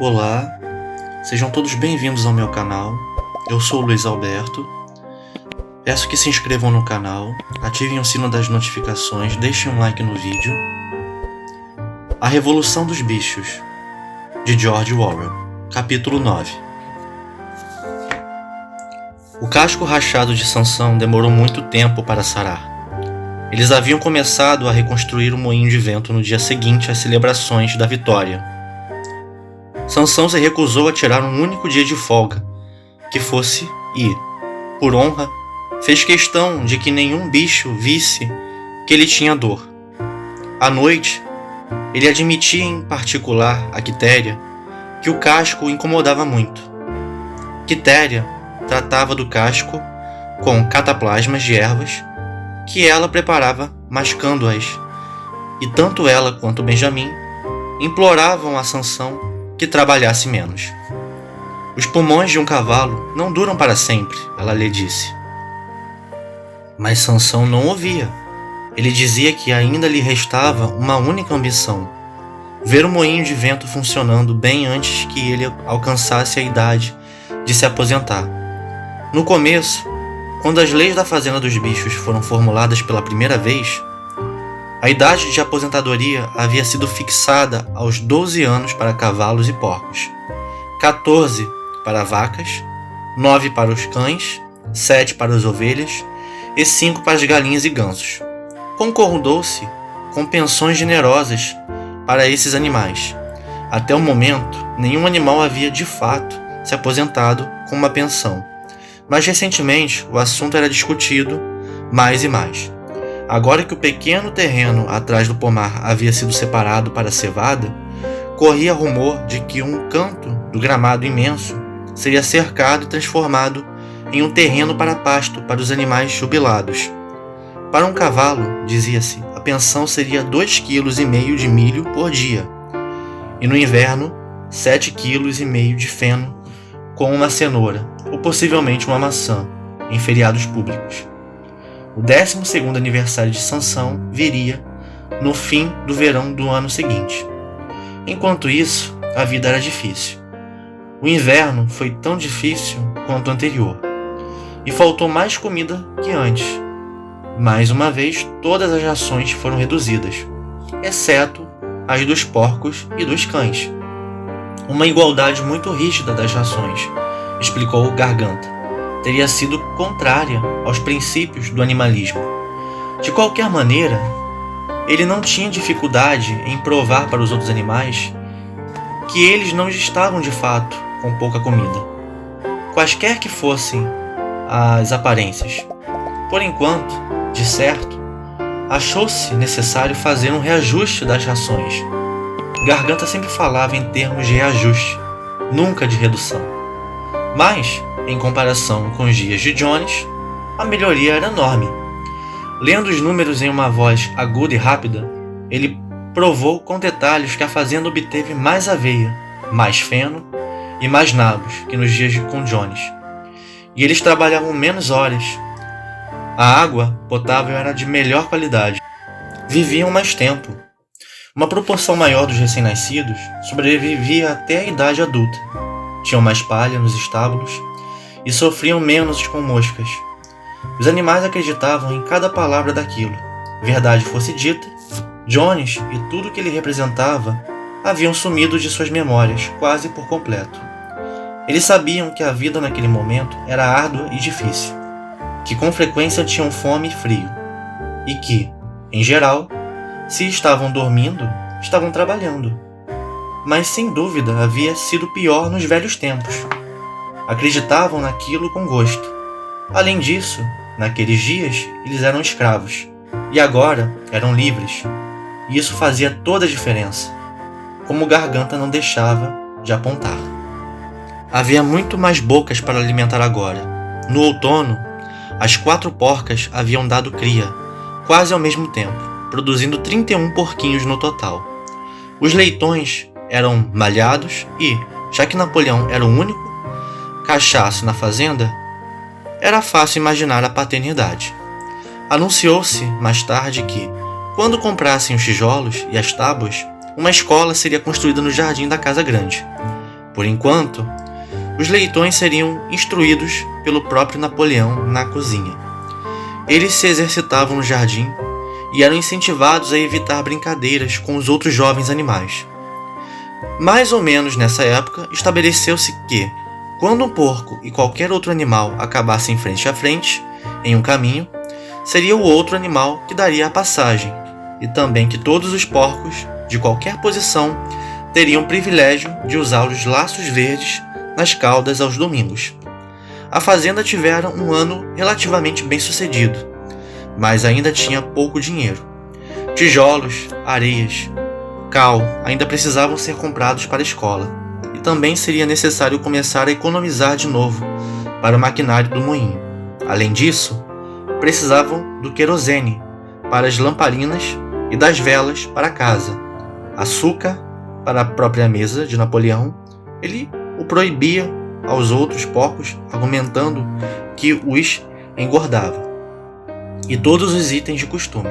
Olá, sejam todos bem-vindos ao meu canal. Eu sou o Luiz Alberto. Peço que se inscrevam no canal, ativem o sino das notificações, deixem um like no vídeo. A Revolução dos Bichos, de George Orwell, capítulo 9. O casco rachado de Sansão demorou muito tempo para sarar. Eles haviam começado a reconstruir o moinho de vento no dia seguinte às celebrações da vitória. Sansão se recusou a tirar um único dia de folga, que fosse e, por honra, fez questão de que nenhum bicho visse que ele tinha dor. À noite, ele admitia em particular a Quitéria que o casco o incomodava muito. Quitéria tratava do casco com cataplasmas de ervas que ela preparava mascando-as, e tanto ela quanto Benjamin imploravam a Sansão que trabalhasse menos. Os pulmões de um cavalo não duram para sempre, ela lhe disse. Mas Sansão não ouvia. Ele dizia que ainda lhe restava uma única ambição: ver o moinho de vento funcionando bem antes que ele alcançasse a idade de se aposentar. No começo, quando as leis da Fazenda dos Bichos foram formuladas pela primeira vez, a idade de aposentadoria havia sido fixada aos 12 anos para cavalos e porcos, 14 para vacas, 9 para os cães, 7 para as ovelhas e 5 para as galinhas e gansos. Concordou-se com pensões generosas para esses animais. Até o momento, nenhum animal havia de fato se aposentado com uma pensão, mas recentemente o assunto era discutido mais e mais. Agora que o pequeno terreno atrás do pomar havia sido separado para a cevada, corria rumor de que um canto do gramado imenso seria cercado e transformado em um terreno para pasto para os animais jubilados. Para um cavalo, dizia-se, a pensão seria 2,5 kg de milho por dia, e no inverno 7,5 kg de feno com uma cenoura, ou possivelmente uma maçã, em feriados públicos. O 12º aniversário de Sansão viria no fim do verão do ano seguinte. Enquanto isso, a vida era difícil. O inverno foi tão difícil quanto o anterior, e faltou mais comida que antes. Mais uma vez, todas as rações foram reduzidas, exceto as dos porcos e dos cães. Uma igualdade muito rígida das rações, explicou Garganta, teria sido contrária aos princípios do animalismo. De qualquer maneira, ele não tinha dificuldade em provar para os outros animais que eles não estavam de fato com pouca comida, quaisquer que fossem as aparências. Por enquanto, de certo, achou-se necessário fazer um reajuste das rações. Garganta sempre falava em termos de reajuste, nunca de redução. Mas, em comparação com os dias de Jones, a melhoria era enorme. Lendo os números em uma voz aguda e rápida, ele provou com detalhes que a fazenda obteve mais aveia, mais feno e mais nabos que nos dias com Jones. E eles trabalhavam menos horas. A água potável era de melhor qualidade. Viviam mais tempo. Uma proporção maior dos recém-nascidos sobrevivia até a idade adulta. Tinham mais palha nos estábulos e sofriam menos com moscas. Os animais acreditavam em cada palavra daquilo. Verdade fosse dita, Jones e tudo que ele representava haviam sumido de suas memórias quase por completo. Eles sabiam que a vida naquele momento era árdua e difícil, que com frequência tinham fome e frio, e que, em geral, se estavam dormindo, estavam trabalhando. Mas sem dúvida havia sido pior nos velhos tempos. Acreditavam naquilo com gosto. Além disso, naqueles dias eles eram escravos, e agora eram livres. E isso fazia toda a diferença, como Garganta não deixava de apontar. Havia muito mais bocas para alimentar agora. No outono, as 4 porcas haviam dado cria, quase ao mesmo tempo, produzindo 31 porquinhos no total. Os leitões eram malhados e, já que Napoleão era o único cachaço na fazenda, era fácil imaginar a paternidade. Anunciou-se mais tarde que, quando comprassem os tijolos e as tábuas, uma escola seria construída no jardim da casa grande. Por enquanto, os leitões seriam instruídos pelo próprio Napoleão na cozinha. Eles se exercitavam no jardim e eram incentivados a evitar brincadeiras com os outros jovens animais. Mais ou menos nessa época, estabeleceu-se que, quando um porco e qualquer outro animal acabassem frente a frente, em um caminho, seria o outro animal que daria a passagem, e também que todos os porcos, de qualquer posição, teriam o privilégio de usar os laços verdes nas caudas aos domingos. A fazenda tivera um ano relativamente bem sucedido, mas ainda tinha pouco dinheiro. Tijolos, areias, cal ainda precisavam ser comprados para a escola, e também seria necessário começar a economizar de novo para o maquinário do moinho. Além disso, precisavam do querosene para as lamparinas e das velas para a casa, açúcar para a própria mesa de Napoleão. Ele o proibia aos outros porcos, argumentando que os engordava, e todos os itens de costume,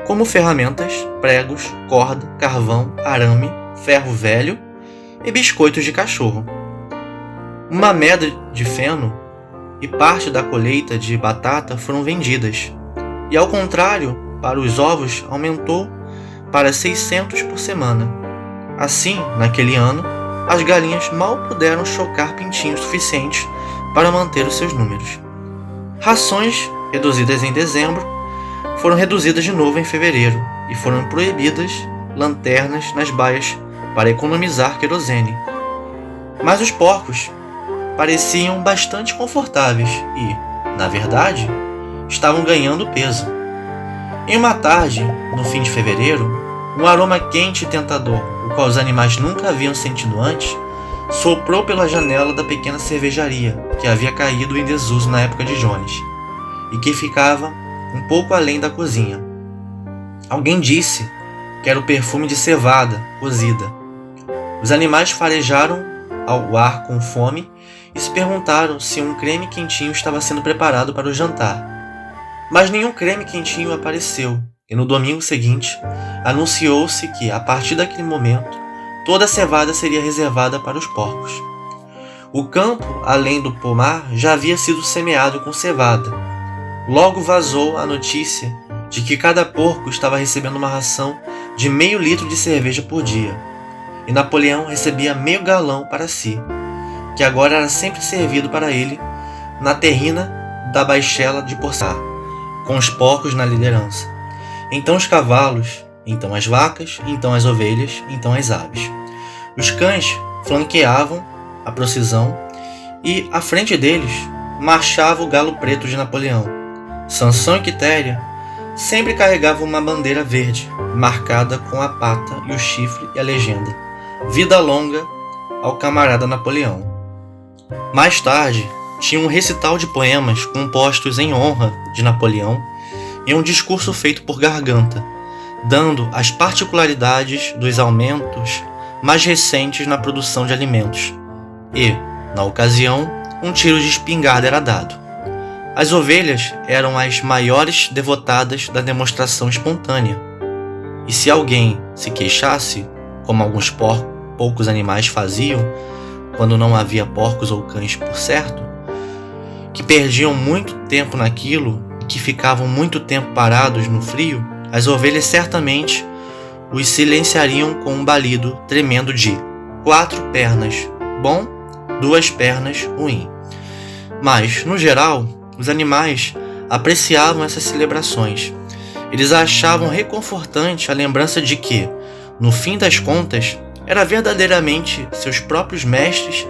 como ferramentas, pregos, corda, carvão, arame, ferro velho e biscoitos de cachorro. Uma meda de feno e parte da colheita de batata foram vendidas, e ao contrário, para os ovos aumentou para 600 por semana. Assim, naquele ano, as galinhas mal puderam chocar pintinhos suficientes para manter os seus números. Rações, reduzidas em dezembro, foram reduzidas de novo em fevereiro, e foram proibidas lanternas nas baias para economizar querosene. Mas os porcos pareciam bastante confortáveis e, na verdade, estavam ganhando peso. Em uma tarde, no fim de fevereiro, um aroma quente e tentador, o qual os animais nunca haviam sentido antes, soprou pela janela da pequena cervejaria que havia caído em desuso na época de Jones, e que ficava um pouco além da cozinha. Alguém disse que era o perfume de cevada cozida. Os animais farejaram ao ar com fome e se perguntaram se um creme quentinho estava sendo preparado para o jantar. Mas nenhum creme quentinho apareceu, e no domingo seguinte anunciou-se que, a partir daquele momento, toda a cevada seria reservada para os porcos. O campo, além do pomar, já havia sido semeado com cevada. Logo vazou a notícia de que cada porco estava recebendo uma ração de meio litro de cerveja por dia, e Napoleão recebia meio galão para si, que agora era sempre servido para ele na terrina da baixela de Porçar, com os porcos na liderança. Então os cavalos, então as vacas, então as ovelhas, então as aves. Os cães flanqueavam a procissão e, à frente deles, marchava o galo preto de Napoleão. Sansão e Quitéria sempre carregavam uma bandeira verde, marcada com a pata e o chifre e a legenda: Vida longa ao camarada Napoleão. Mais tarde, tinha um recital de poemas compostos em honra de Napoleão e um discurso feito por Garganta, dando as particularidades dos aumentos mais recentes na produção de alimentos. E, na ocasião, um tiro de espingarda era dado. As ovelhas eram as maiores devotadas da demonstração espontânea, e se alguém se queixasse, como alguns poucos animais faziam, quando não havia porcos ou cães por certo, que perdiam muito tempo naquilo e que ficavam muito tempo parados no frio, as ovelhas certamente os silenciariam com um balido tremendo de 4 pernas bom, 2 pernas ruim. Mas, no geral, os animais apreciavam essas celebrações. Eles achavam reconfortante a lembrança de que, no fim das contas, era verdadeiramente seus próprios mestres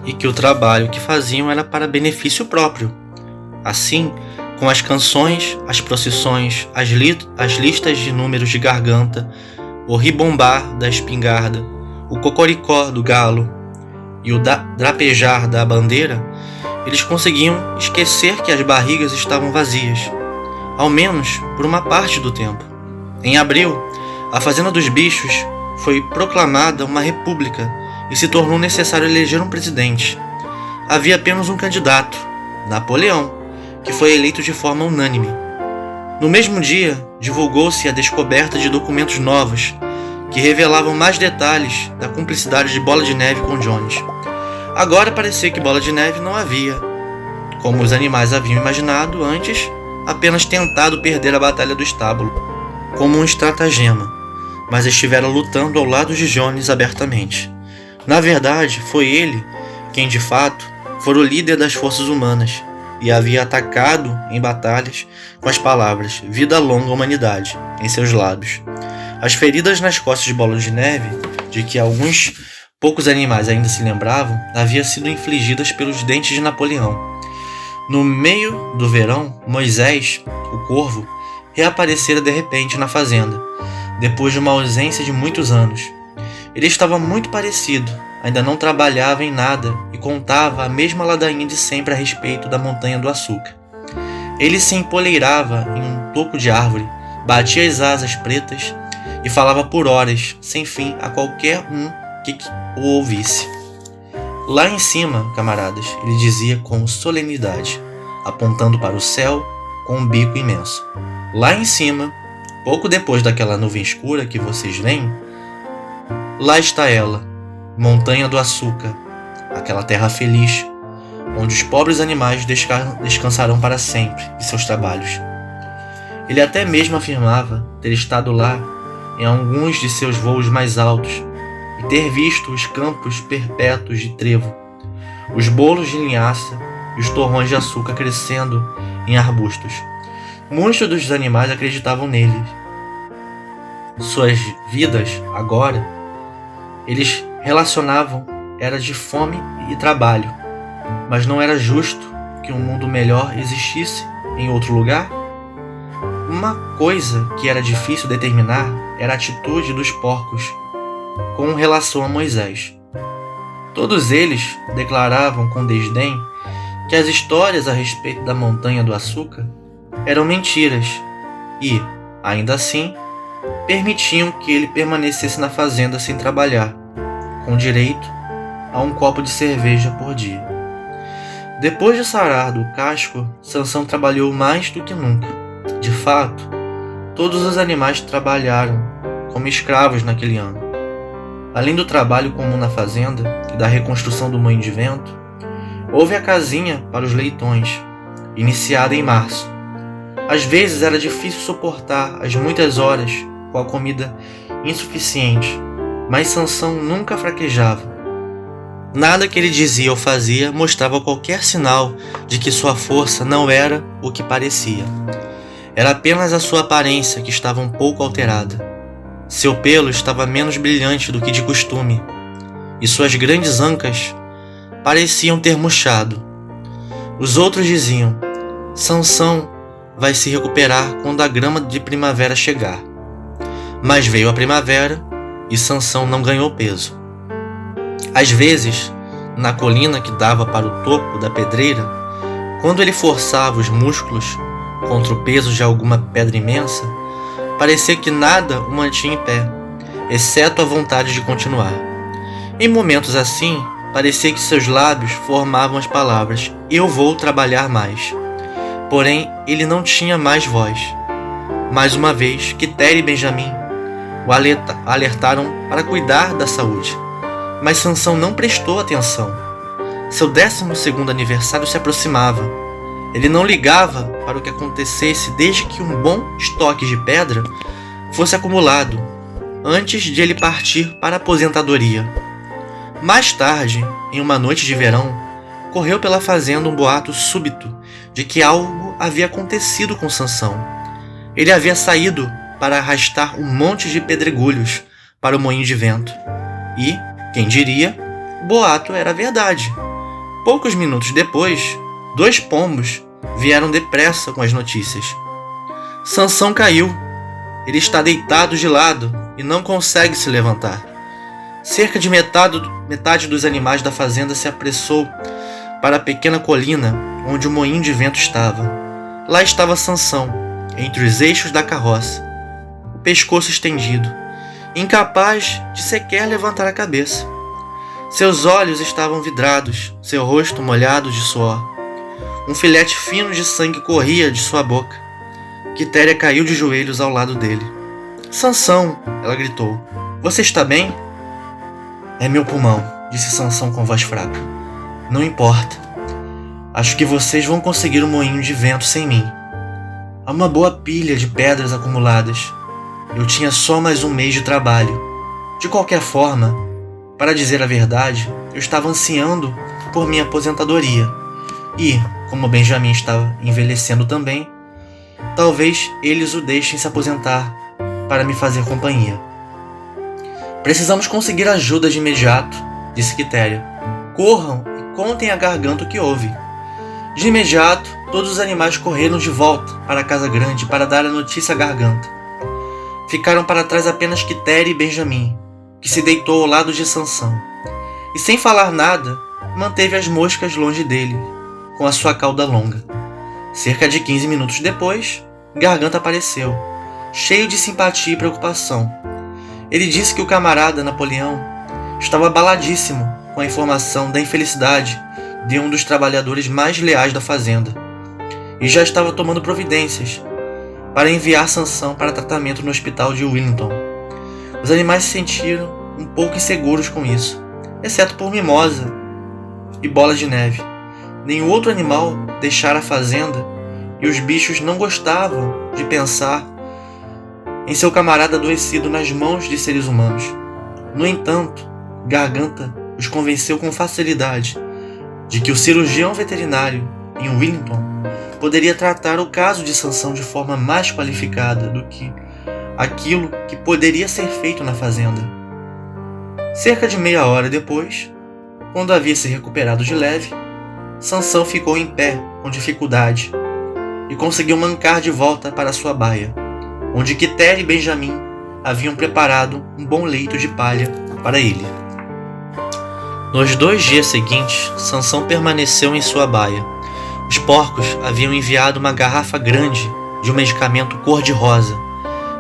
e que o trabalho que faziam era para benefício próprio. Assim, com as canções, as procissões, as listas de números de Garganta, o ribombar da espingarda, o cocoricó do galo e o drapejar da bandeira, eles conseguiam esquecer que as barrigas estavam vazias, ao menos por uma parte do tempo. Em abril, a Fazenda dos Bichos foi proclamada uma república e se tornou necessário eleger um presidente. Havia apenas um candidato, Napoleão, que foi eleito de forma unânime. No mesmo dia, divulgou-se a descoberta de documentos novos que revelavam mais detalhes da cumplicidade de Bola de Neve com Jones. Agora parecia que Bola de Neve não havia, como os animais haviam imaginado antes, apenas tentado perder a batalha do estábulo, como um estratagema, mas estiveram lutando ao lado de Jones abertamente. Na verdade, foi ele quem, de fato, fora o líder das forças humanas e havia atacado em batalhas com as palavras "Vida longa humanidade" em seus lábios. As feridas nas costas de Bola de Neve, de que alguns poucos animais ainda se lembravam, haviam sido infligidas pelos dentes de Napoleão. No meio do verão, Moisés, o corvo, reaparecera de repente na fazenda, depois de uma ausência de muitos anos. Ele estava muito parecido, ainda não trabalhava em nada e contava a mesma ladainha de sempre a respeito da montanha do açúcar. Ele se empoleirava em um toco de árvore, batia as asas pretas e falava por horas, sem fim, a qualquer um que o ouvisse. Lá em cima, camaradas, ele dizia com solenidade, apontando para o céu com um bico imenso. Lá em cima, pouco depois daquela nuvem escura que vocês veem, lá está ela, Montanha do Açúcar, aquela terra feliz, onde os pobres animais descansarão para sempre de seus trabalhos. Ele até mesmo afirmava ter estado lá em alguns de seus voos mais altos e ter visto os campos perpétuos de trevo, os bolos de linhaça e os torrões de açúcar crescendo em arbustos. Muitos dos animais acreditavam nele. Suas vidas, agora, eles relacionavam era de fome e trabalho, mas não era justo que um mundo melhor existisse em outro lugar? Uma coisa que era difícil determinar era a atitude dos porcos com relação a Moisés. Todos eles declaravam com desdém que as histórias a respeito da Montanha do Açúcar eram mentiras e, ainda assim, permitiam que ele permanecesse na fazenda sem trabalhar, com direito a um copo de cerveja por dia. Depois de sarar do casco, Sansão trabalhou mais do que nunca. De fato, todos os animais trabalharam como escravos naquele ano. Além do trabalho comum na fazenda e da reconstrução do moinho de vento, houve a casinha para os leitões, iniciada em março. Às vezes era difícil suportar as muitas horas com a comida insuficiente, mas Sansão nunca fraquejava. Nada que ele dizia ou fazia mostrava qualquer sinal de que sua força não era o que parecia. Era apenas a sua aparência que estava um pouco alterada. Seu pelo estava menos brilhante do que de costume, e suas grandes ancas pareciam ter murchado. Os outros diziam: Sansão vai se recuperar quando a grama de primavera chegar. Mas veio a primavera e Sansão não ganhou peso. Às vezes, na colina que dava para o topo da pedreira, quando ele forçava os músculos contra o peso de alguma pedra imensa, parecia que nada o mantinha em pé, exceto a vontade de continuar. Em momentos assim, parecia que seus lábios formavam as palavras "Eu vou trabalhar mais". Porém, ele não tinha mais voz. Mais uma vez, Quitéria e Benjamim o alertaram para cuidar da saúde, mas Sansão não prestou atenção. Seu 12º aniversário se aproximava. Ele não ligava para o que acontecesse desde que um bom estoque de pedra fosse acumulado, antes de ele partir para a aposentadoria. Mais tarde, em uma noite de verão, correu pela fazenda um boato súbito de que algo havia acontecido com Sansão. Ele havia saído para arrastar um monte de pedregulhos para o moinho de vento. E, quem diria, o boato era verdade. Poucos minutos depois, 2 pombos vieram depressa com as notícias. Sansão caiu. Ele está deitado de lado e não consegue se levantar. Cerca de metade dos animais da fazenda se apressou para a pequena colina onde o moinho de vento estava. Lá estava Sansão, entre os eixos da carroça, o pescoço estendido, incapaz de sequer levantar a cabeça. Seus olhos estavam vidrados, seu rosto molhado de suor. Um filete fino de sangue corria de sua boca. Quitéria caiu de joelhos ao lado dele. "Sansão!" ela gritou. Você está bem? É meu pulmão, disse Sansão com voz fraca. Não importa. Acho que vocês vão conseguir um moinho de vento sem mim. Há uma boa pilha de pedras acumuladas. Eu tinha só mais um mês de trabalho. De qualquer forma, para dizer a verdade, eu estava ansiando por minha aposentadoria. E, como Benjamin estava envelhecendo também, talvez eles o deixem se aposentar para me fazer companhia. Precisamos conseguir ajuda de imediato, disse Quitéria. Corram e contem à garganta o que houve. De imediato, todos os animais correram de volta para a casa grande para dar a notícia à garganta. Ficaram para trás apenas Quitéria e Benjamin, que se deitou ao lado de Sansão. E sem falar nada, manteve as moscas longe dele, com a sua cauda longa. Cerca de 15 minutos depois, Garganta apareceu, cheio de simpatia e preocupação. Ele disse que o camarada Napoleão estava abaladíssimo com a informação da infelicidade de um dos trabalhadores mais leais da fazenda e já estava tomando providências para enviar Sansão para tratamento no hospital de Wellington. Os animais se sentiram um pouco inseguros com isso, exceto por Mimosa e Bola de Neve. Nenhum outro animal deixara a fazenda e os bichos não gostavam de pensar em seu camarada adoecido nas mãos de seres humanos. No entanto, Garganta os convenceu com facilidade de que o cirurgião veterinário em Wellington poderia tratar o caso de Sansão de forma mais qualificada do que aquilo que poderia ser feito na fazenda. Cerca de meia hora depois, quando havia se recuperado de leve, Sansão ficou em pé com dificuldade e conseguiu mancar de volta para sua baia, onde Quitéria e Benjamin haviam preparado um bom leito de palha para ele. Nos 2 dias seguintes, Sansão permaneceu em sua baia. Os porcos haviam enviado uma garrafa grande de um medicamento cor-de-rosa,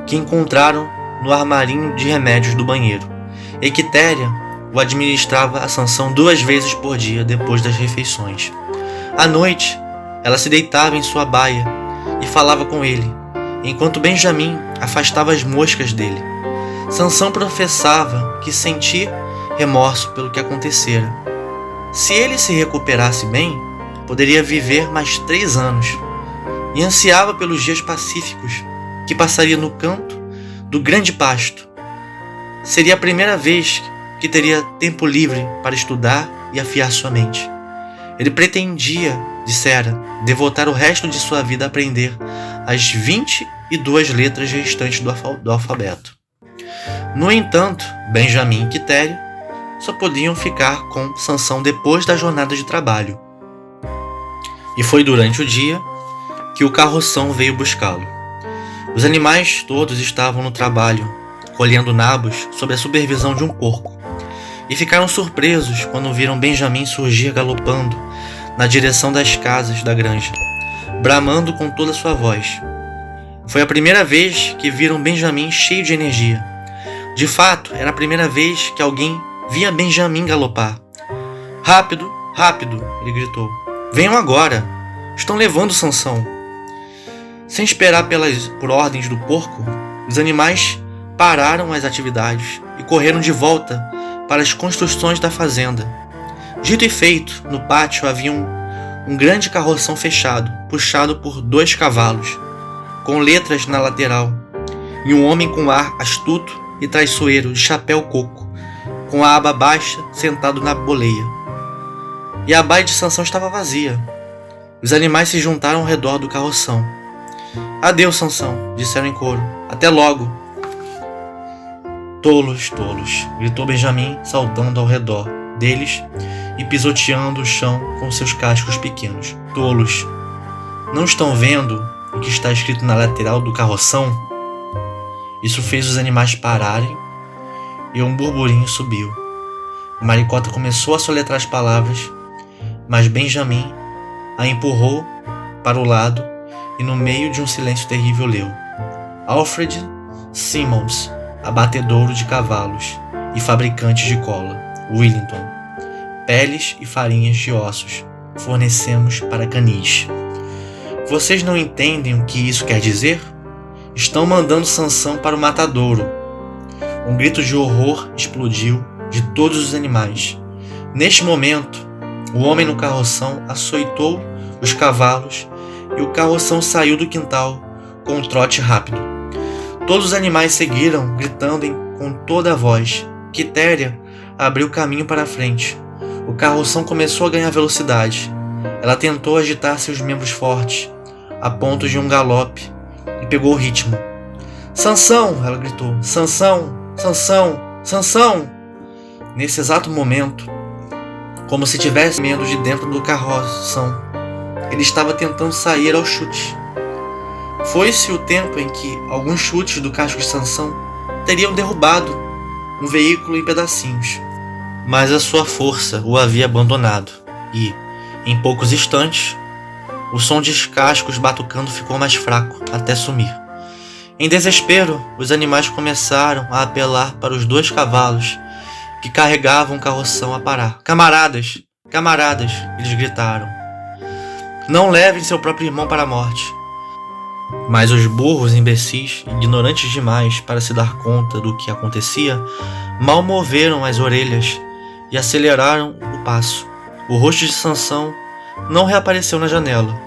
que encontraram no armarinho de remédios do banheiro. E Quitéria o administrava a Sansão 2 vezes por dia depois das refeições. À noite, ela se deitava em sua baia e falava com ele, enquanto Benjamin afastava as moscas dele. Sansão professava que sentia remorso pelo que acontecera. Se ele se recuperasse bem, poderia viver mais 3 anos, e ansiava pelos dias pacíficos que passaria no canto do grande pasto. Seria a primeira vez que teria tempo livre para estudar e afiar sua mente. Ele pretendia, dissera, devotar o resto de sua vida a aprender as 22 letras restantes do alfabeto. No entanto, Benjamin e Quitéria só podiam ficar com Sansão depois da jornada de trabalho. E foi durante o dia que o carroção veio buscá-lo. Os animais todos estavam no trabalho, colhendo nabos sob a supervisão de um porco, e ficaram surpresos quando viram Benjamin surgir galopando na direção das casas da granja, bramando com toda a sua voz. Foi a primeira vez que viram Benjamin cheio de energia. De fato, era a primeira vez que alguém via Benjamin galopar. Rápido, rápido, ele gritou. Venham agora, estão levando Sansão. Sem esperar por ordens do porco, os animais pararam as atividades e correram de volta para as construções da fazenda. Dito e feito, no pátio havia um grande carroção fechado, puxado por 2 cavalos, com letras na lateral, e um homem com ar astuto e traiçoeiro de chapéu coco, com a aba baixa, sentado na boleia. E a baia de Sansão estava vazia. Os animais se juntaram ao redor do carroção. Adeus, Sansão, disseram em coro. Até logo. Tolos, tolos, gritou Benjamin, saltando ao redor deles e pisoteando o chão com seus cascos pequenos. Tolos, não estão vendo o que está escrito na lateral do carroção? Isso fez os animais pararem e um burburinho subiu. Maricota começou a soletrar as palavras, mas Benjamin a empurrou para o lado e no meio de um silêncio terrível leu: Alfred Simmons, abatedouro de cavalos e fabricante de cola, Wellington. Peles e farinhas de ossos fornecemos para canis. Vocês não entendem o que isso quer dizer? Estão mandando Sansão para o matadouro, Um grito de horror explodiu de todos os animais. Neste momento, o homem no carroção açoitou os cavalos e o carroção saiu do quintal com um trote rápido. Todos os animais seguiram, gritando com toda a voz. Quitéria abriu caminho para a frente. O carroção começou a ganhar velocidade. Ela tentou agitar seus membros fortes, a ponto de um galope, e pegou o ritmo. Sansão! Ela gritou. Sansão! Sansão! Sansão! Nesse exato momento, como se tivesse medo de dentro do carroção, ele estava tentando sair ao chute. Foi-se o tempo em que alguns chutes do casco de Sansão teriam derrubado um veículo em pedacinhos. Mas a sua força o havia abandonado e, em poucos instantes, o som de cascos batucando ficou mais fraco até sumir. Em desespero, os animais começaram a apelar para os 2 cavalos que carregavam o carroção a parar. Camaradas! Camaradas! Eles gritaram. Não levem seu próprio irmão para a morte. Mas os burros imbecis, ignorantes demais para se dar conta do que acontecia, mal moveram as orelhas e aceleraram o passo. O rosto de Sansão não reapareceu na janela.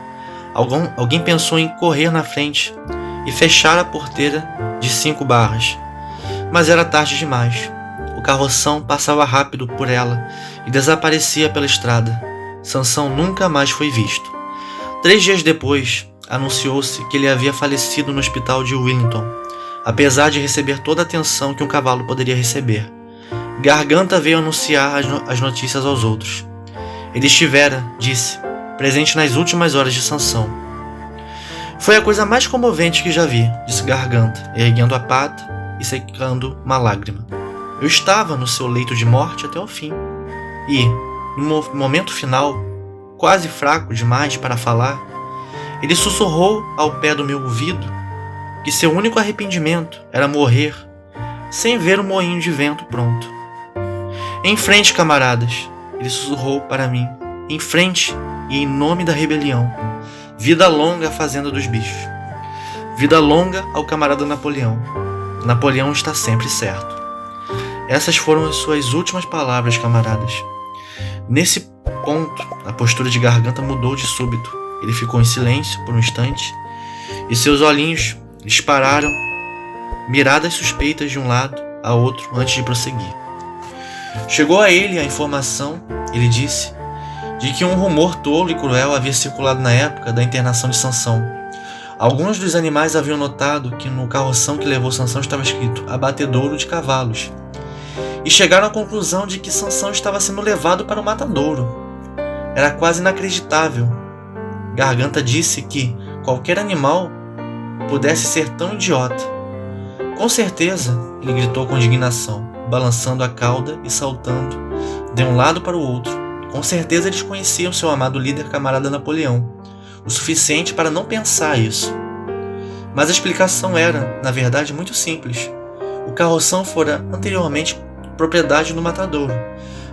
Alguém pensou em correr na frente e fechar a porteira de 5 barras. Mas era tarde demais. O carroção passava rápido por ela e desaparecia pela estrada. Sansão nunca mais foi visto. 3 dias depois, anunciou-se que ele havia falecido no hospital de Wellington, apesar de receber toda a atenção que um cavalo poderia receber. Garganta veio anunciar as notícias aos outros. Ele estivera, disse, presente nas últimas horas de Sansão. Foi a coisa mais comovente que já vi, disse Garganta, erguendo a pata e secando uma lágrima. Eu estava no seu leito de morte até o fim. E, no momento final, quase fraco demais para falar, ele sussurrou ao pé do meu ouvido que seu único arrependimento era morrer sem ver o moinho de vento pronto. Em frente, camaradas, ele sussurrou para mim. Em frente e em nome da rebelião. Vida longa à fazenda dos bichos. Vida longa ao camarada Napoleão. Napoleão está sempre certo. Essas foram as suas últimas palavras, camaradas. Nesse ponto, a postura de Garganta mudou de súbito. Ele ficou em silêncio por um instante e seus olhinhos dispararam miradas suspeitas de um lado a outro antes de prosseguir. Chegou a ele a informação, ele disse, de que um rumor tolo e cruel havia circulado na época da internação de Sansão. Alguns dos animais haviam notado que no carroção que levou Sansão estava escrito abatedouro de cavalos e chegaram à conclusão de que Sansão estava sendo levado para o matadouro. Era quase inacreditável. Garganta disse que qualquer animal pudesse ser tão idiota. Com certeza, ele gritou com indignação, balançando a cauda e saltando de um lado para o outro. Com certeza eles conheciam seu amado líder camarada Napoleão, o suficiente para não pensar isso. Mas a explicação era, na verdade, muito simples. O carroção fora anteriormente propriedade do matadouro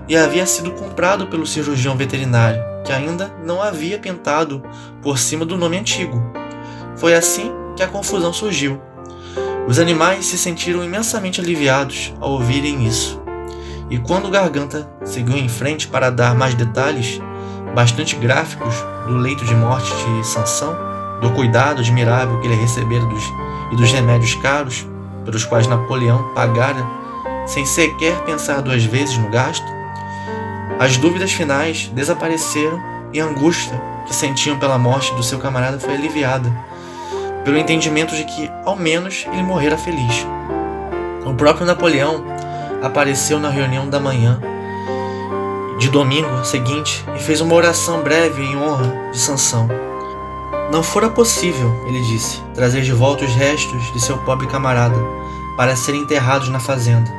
e havia sido comprado pelo cirurgião veterinário, que ainda não havia pintado por cima do nome antigo. Foi assim que a confusão surgiu. Os animais se sentiram imensamente aliviados ao ouvirem isso. E quando Garganta seguiu em frente para dar mais detalhes, bastante gráficos, do leito de morte de Sansão, do cuidado admirável que ele recebera e dos remédios caros, pelos quais Napoleão pagara sem sequer pensar 2 vezes no gasto, as dúvidas finais desapareceram e a angústia que sentiam pela morte do seu camarada foi aliviada, pelo entendimento de que, ao menos, ele morrera feliz. O próprio Napoleão apareceu na reunião da manhã de domingo seguinte e fez uma oração breve em honra de Sansão. Não fora possível, ele disse, trazer de volta os restos de seu pobre camarada para serem enterrados na fazenda,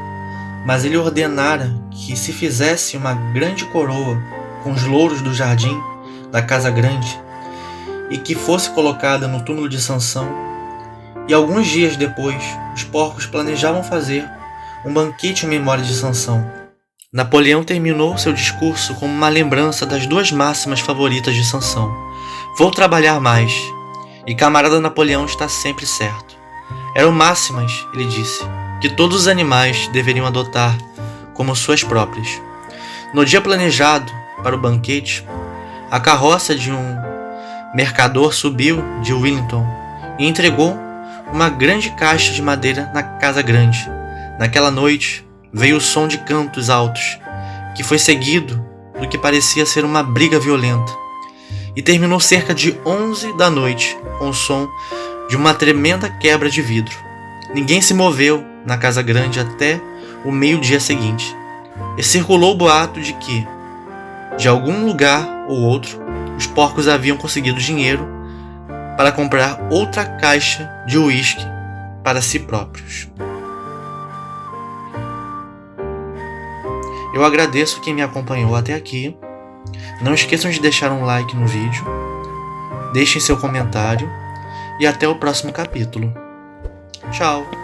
mas ele ordenara que se fizesse uma grande coroa com os louros do jardim da casa grande e que fosse colocada no túmulo de Sansão. E alguns dias depois, os porcos planejavam fazer um banquete em memória de Sansão. Napoleão terminou seu discurso com uma lembrança das 2 máximas favoritas de Sansão. Vou trabalhar mais, e camarada Napoleão está sempre certo. Eram máximas, ele disse, que todos os animais deveriam adotar como suas próprias. No dia planejado para o banquete, a carroça de um mercador subiu de Wellington e entregou uma grande caixa de madeira na casa grande. Naquela noite, veio o som de cantos altos, que foi seguido do que parecia ser uma briga violenta, e terminou cerca de 11 da noite com o som de uma tremenda quebra de vidro. Ninguém se moveu na casa grande até o meio-dia seguinte, e circulou o boato de que, de algum lugar ou outro, os porcos haviam conseguido dinheiro para comprar outra caixa de uísque para si próprios. Eu agradeço quem me acompanhou até aqui. Não esqueçam de deixar um like no vídeo, deixem seu comentário e até o próximo capítulo. Tchau!